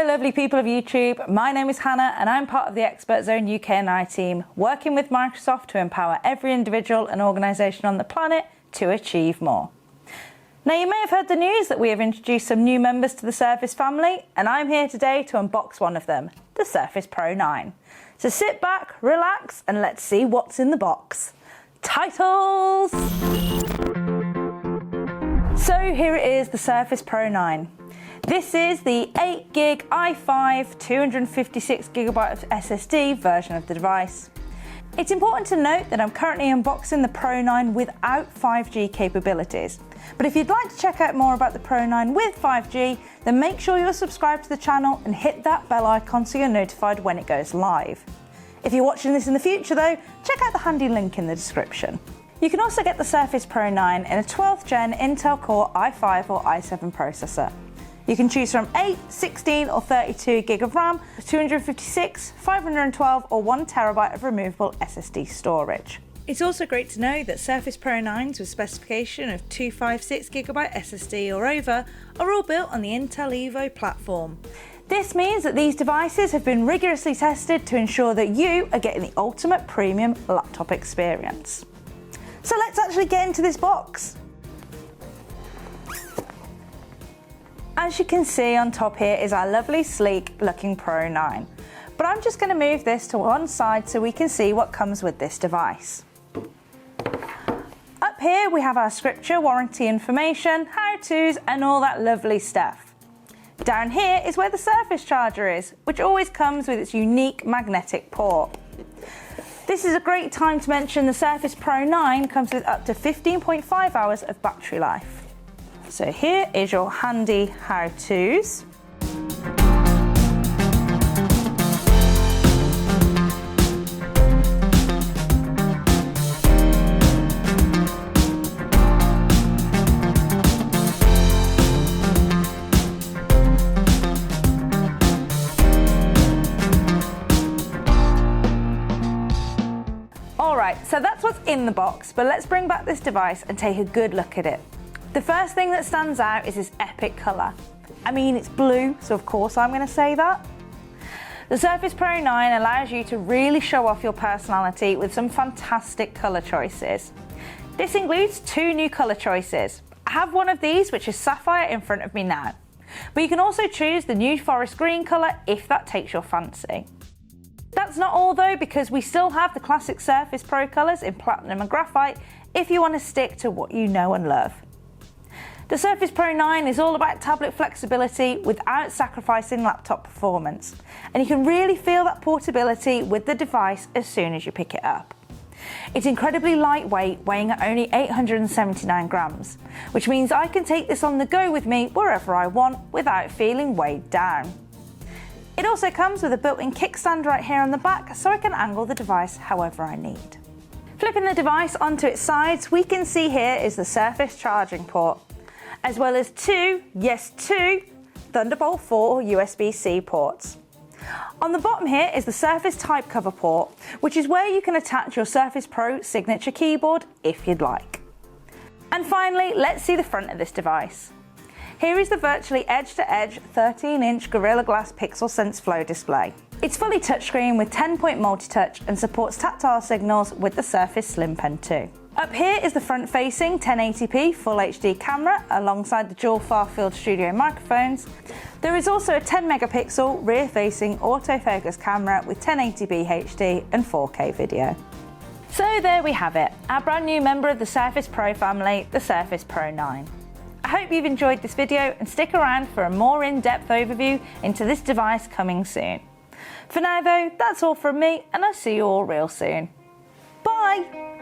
lovely people of YouTube, my name is Hannah and I'm part of the Expert Zone UK and I team, working with Microsoft to empower every individual and organisation on the planet to achieve more. Now you may have heard the news that we have introduced some new members to the Surface family, and I'm here today to unbox one of them, the Surface Pro 9. So sit back, relax and let's see what's in the box. Titles! So here it is, the Surface Pro 9. This is the 8GB i5 256GB of SSD version of the device. It's important to note that I'm currently unboxing the Pro 9 without 5G capabilities. But if you'd like to check out more about the Pro 9 with 5G, then make sure you're subscribed to the channel and hit that bell icon so you're notified when it goes live. If you're watching this in the future though, check out the handy link in the description. You can also get the Surface Pro 9 in a 12th gen Intel Core i5 or i7 processor. You can choose from 8, 16 or 32GB of RAM, 256, 512 or 1TB of removable SSD storage. It's also great to know that Surface Pro 9s with specification of 256GB SSD or over are all built on the Intel Evo platform. This means that these devices have been rigorously tested to ensure that you are getting the ultimate premium laptop experience. So let's actually get into this box. As you can see on top here is our lovely sleek looking Pro 9. But I'm just going to move this to one side so we can see what comes with this device. Up here we have our scripture, warranty information, how-tos and all that lovely stuff. Down here is where the Surface charger is, which always comes with its unique magnetic port. This is a great time to mention the Surface Pro 9 comes with up to 15.5 hours of battery life. So here is your handy how-tos. Alright, so that's what's in the box, but let's bring back this device and take a good look at it. The first thing that stands out is this epic colour. I mean, it's blue, so of course I'm going to say that. The Surface Pro 9 allows you to really show off your personality with some fantastic colour choices. This includes two new colour choices. I have one of these, which is Sapphire, in front of me now. But you can also choose the new forest green colour if that takes your fancy. That's not all though, because we still have the classic Surface Pro colours in platinum and graphite if you want to stick to what you know and love. The Surface Pro 9 is all about tablet flexibility without sacrificing laptop performance, and you can really feel that portability with the device as soon as you pick it up. It's incredibly lightweight, weighing at only 879 grams, which means I can take this on the go with me wherever I want without feeling weighed down. It also comes with a built-in kickstand right here on the back, so I can angle the device however I need. Flipping the device onto its sides, we can see here is the Surface charging port, as well as two Thunderbolt 4 USB-C ports. On the bottom here is the Surface type cover port, which is where you can attach your Surface Pro signature keyboard if you'd like. And finally, let's see the front of this device. Here is the virtually edge-to-edge 13-inch Gorilla Glass Pixel Sense Flow display. It's fully touchscreen with 10-point multi-touch and supports tactile signals with the Surface Slim Pen 2. Up here is the front-facing 1080p Full HD camera alongside the dual far-field studio microphones. There is also a 10-megapixel rear-facing autofocus camera with 1080p HD and 4K video. So there we have it, our brand new member of the Surface Pro family, the Surface Pro 9. I hope you've enjoyed this video and stick around for a more in-depth overview into this device coming soon. For now though, that's all from me and I'll see you all real soon. Bye!